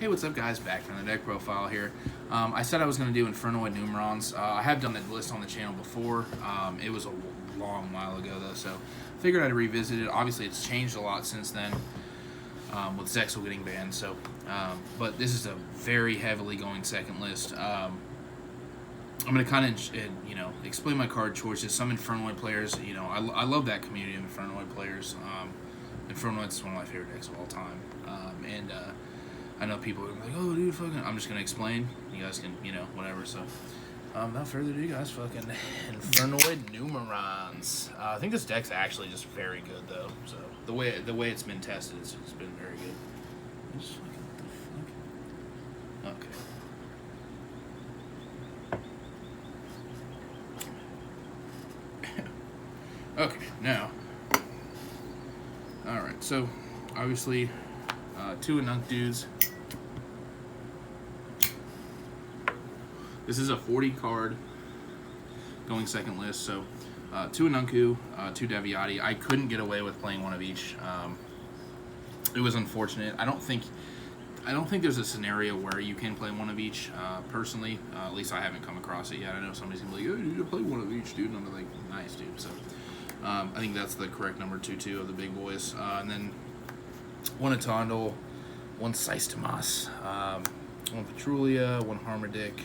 Hey, what's up, guys? Back from the deck profile here. I said I was going to do Infernoid Numerons. I have done that list on the channel before. It was a long while ago, though, so figured I'd revisit it. Obviously, it's changed a lot since then with Zexal getting banned. So, but this is a very heavily going second list. I'm going to kind of, explain my card choices. Some Infernoid players, I love that community of Infernoid players. Infernoid is one of my favorite decks of all time. I know people are like, oh, dude, fucking... I'm just going to explain. You guys can, whatever. So, without further ado, guys, fucking Infernoid Numerons. I think this deck's actually just very good, though. So, the way it's been tested, it's been very good. Just fucking, what the fuck? Okay. Okay, now... Alright, so, obviously, two Anunk dudes. This is a 40 card going second list, so two Anunku, two Deviati. I couldn't get away with playing one of each. It was unfortunate. I don't think there's a scenario where you can play one of each. Personally, at least I haven't come across it yet. I know somebody's gonna be like, "Oh, you need to play one of each, dude." And I'm like, "Nice, dude." So I think that's the correct number 2/2 of the big boys. And then one Atondal, one Sistemas, one Petrulia, one Harmadic,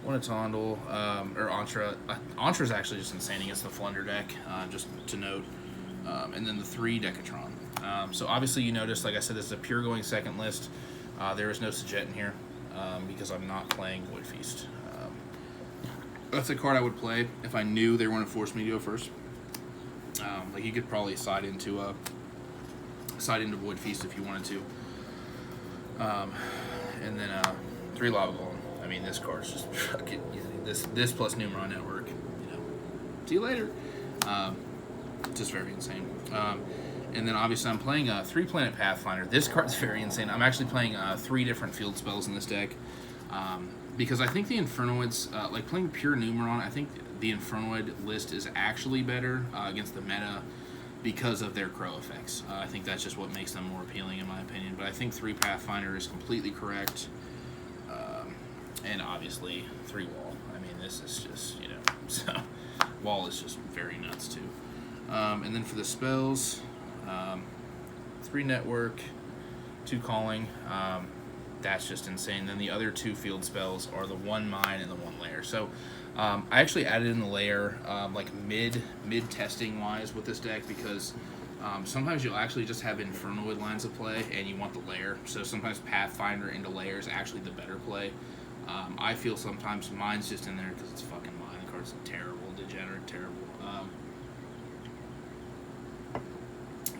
one Atondal, or Antra. Antra's actually just insane against the Flunder deck, just to note. And then the 3 Decatron. So obviously you notice, like I said, this is a pure going second list. There is no Sajet in here, because I'm not playing Void Feast. That's a card I would play if I knew they were going to force me to go first. Like you could probably side into Void Feast if you wanted to. And then 3 Lava Golem. I mean, this card's just fucking easy. This plus Numeron Network, see you later. Just very insane. And then obviously I'm playing 3 Planet Pathfinder. This card's very insane. I'm actually playing 3 different field spells in this deck, because I think the Infernoids, like playing pure Numeron, I think the Infernoid list is actually better against the meta because of their Crow effects. I think that's just what makes them more appealing in my opinion. But I think 3 Pathfinder is completely correct. And obviously 3 Wall. I mean, this is just, so Wall is just very nuts too. And then for the spells, 3 Network, 2 Calling. That's just insane. Then the other 2 field spells are the 1 Mine and the 1 Lair. So I actually added in the Lair like mid testing wise with this deck, because sometimes you'll actually just have Infernoid lines of play and you want the Lair. So sometimes Pathfinder into Lair is actually the better play. I feel sometimes Mine's just in there because it's fucking Mine. The card's terrible, degenerate, terrible.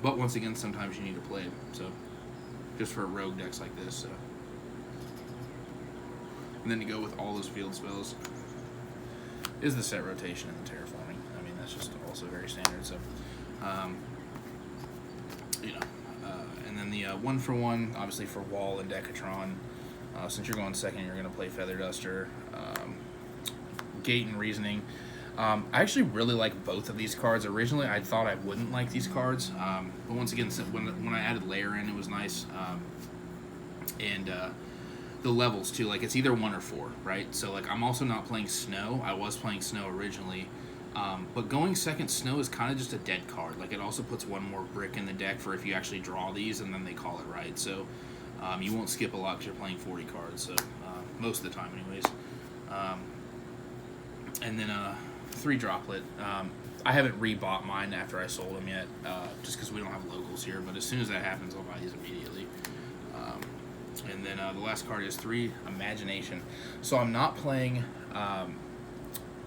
But once again, sometimes you need to play it. So just for rogue decks like this. So. And then to go with all those field spells is the set rotation and the terraforming. I mean, that's just also very standard. So, and then the 1-for-1, obviously for Wall and Decatron. Since you're going second, you're going to play Feather Duster, Gate and Reasoning. I actually really like both of these cards. Originally, I thought I wouldn't like these cards, but once again, when I added Lair in, it was nice. And the levels too, like it's either 1 or 4, right? So like I'm also not playing Snow. I was playing Snow originally, but going second Snow is kind of just a dead card. Like it also puts 1 more brick in the deck for if you actually draw these and then they call it right. So you won't skip a lot because you're playing 40 cards. So most of the time, anyways. And then 3 Droplet. I haven't rebought mine after I sold them yet, just because we don't have locals here. But as soon as that happens, I'll buy these immediately. And then the last card is 3 Imagination. So I'm not playing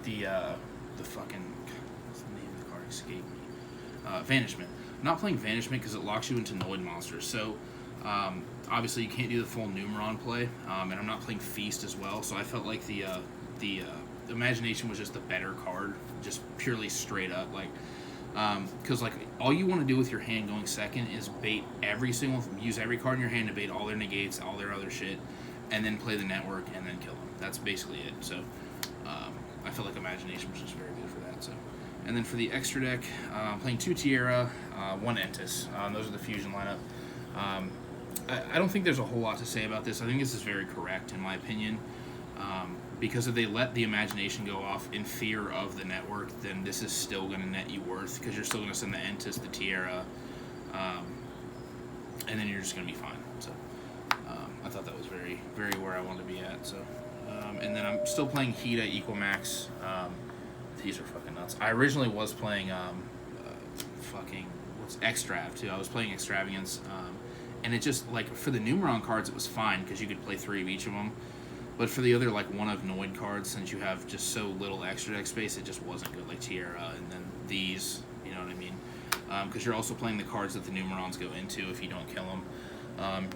the fucking, what's the name of the card? Escape me. Vanishment. I'm not playing Vanishment because it locks you into Noid monsters. So obviously you can't do the full Numeron play, and I'm not playing Feast as well. So I felt like the Imagination was just the better card, just purely straight up, like. Because like all you want to do with your hand going second is bait use every card in your hand to bait all their negates, all their other shit, and then play the network and then kill them. That's basically it. So I feel like Imagination was just very good for that. So, and then for the extra deck, playing 2 Tierra, 1 Entis. Those are the fusion lineup. I don't think there's a whole lot to say about this. I think this is very correct in my opinion. Because if they let the imagination go off in fear of the network, then this is still going to net you worth, because you're still going to send the Entis, the Tierra, and then you're just going to be fine. So I thought that was very, very where I wanted to be at. So, and then I'm still playing Heat at Equal Max. These are fucking nuts. I originally was playing Extrav too. I was playing Extravagance, and it just, like, for the Numeron cards it was fine because you could play 3 of each of them. But for the other, like, one of Noid cards, since you have just so little extra deck space, it just wasn't good. Like Tierra, and then these, you know what I mean? Because you're also playing the cards that the Numerons go into if you don't kill them.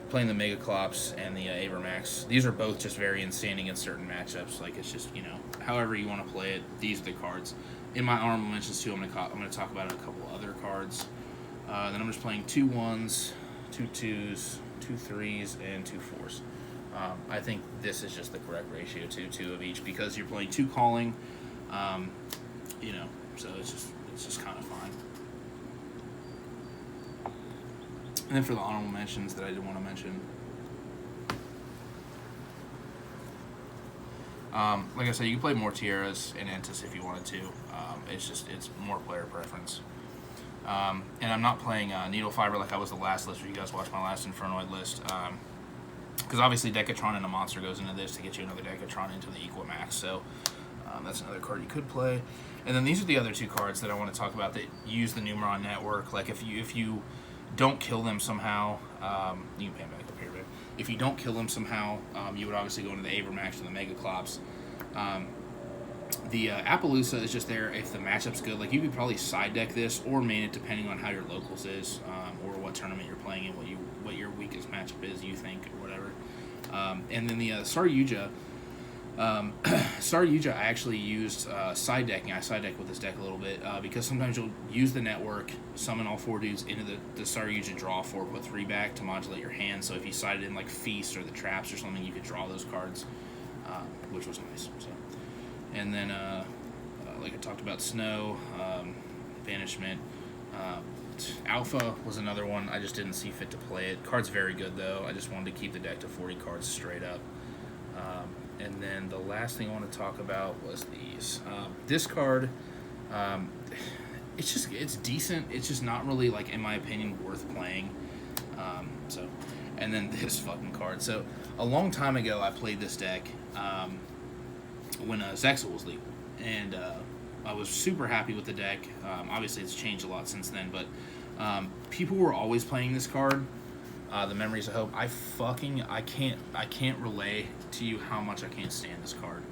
Playing the Megaclops and the Avermax. These are both just very insane against certain matchups. Like, it's just, you know, however you want to play it, these are the cards. In my honorable mentions, too, I'm going to talk about a couple other cards. Then I'm just playing 2 1s, 2 2s, 2 3s, and 2 4s. I think this is just the correct ratio to 2 of each, because you're playing 2 calling, you know, so it's just kind of fine. And then for the honorable mentions that I did want to mention, like I said, you can play more Tierras and Entis if you wanted to. It's more player preference. And I'm not playing Needle Fiber like I was the last list. If you guys watched my last Infernoid list. Because obviously Decatron and a monster goes into this to get you another Decatron into the Equal Max. So that's another card you could play. And then these are the other 2 cards that I want to talk about that use the Numeron network. Like, if you don't kill them somehow, you can pan back up here, babe. If you don't kill them somehow, you would obviously go into the Avermax and the Megaclops. The Appaloosa is just there if the matchup's good. Like, you could probably side deck this or main it depending on how your locals is, or what tournament you're playing in, what your weakest matchup is, you think, or whatever. And then the Saryuja. Saryuja, I actually used side decking. I side deck with this deck a little bit because sometimes you'll use the network, summon all 4 dudes into the Saryuja draw 4, put 3 back to modulate your hand. So if you sided in like Feast or the Traps or something, you could draw those cards, which was nice. So. And then, like I talked about, Snow, Banishment. Alpha was another one. I just didn't see fit to play it. Card's very good, though. I just wanted to keep the deck to 40 cards straight up. And then the last thing I want to talk about was these. This card, it's decent. It's just not really, like, in my opinion, worth playing. And then this fucking card. So, a long time ago, I played this deck when Zexal was legal. And I was super happy with the deck. Obviously, it's changed a lot since then, but people were always playing this card. The Memories of Hope. I can't relay to you how much I can't stand this card.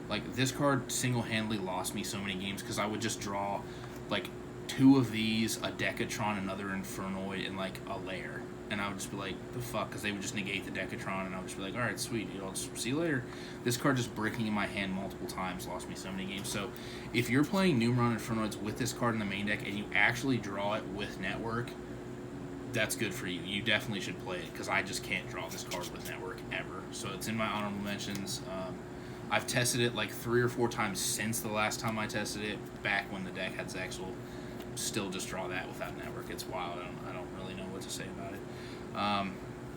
Like, this card single-handedly lost me so many games because I would just draw like 2 of these, a Decatron, another Infernoid, and like a layer. And I would just be like, the fuck? Because they would just negate the Decatron, and I would just be like, alright, sweet, I'll just see you later. This card just breaking in my hand multiple times lost me so many games. So, if you're playing Numeron Infernoids with this card in the main deck, and you actually draw it with Network, that's good for you. You definitely should play it, because I just can't draw this card with Network ever. So, it's in my honorable mentions. I've tested it like 3 or 4 times since the last time I tested it, back when the deck had Zexal. Still just draw that without Network. It's wild. I don't really know what to say about it.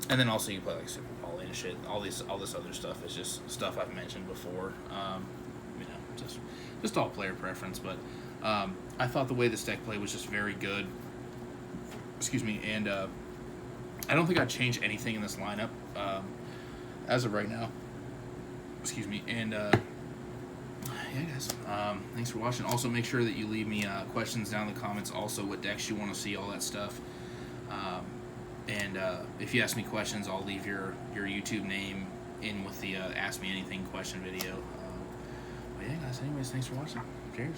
And then also you play like Super Poly and shit. All this other stuff is just stuff I've mentioned before. You know, just all player preference. But I thought the way this deck played was just very good. Excuse me. And I don't think I'd change anything in this lineup as of right now. Excuse me. And yeah, guys. Thanks for watching. Also, make sure that you leave me questions down in the comments. Also, what decks you want to see, all that stuff. And if you ask me questions, I'll leave your YouTube name in with the Ask Me Anything question video. But yeah, guys, anyways, thanks for watching. Cheers.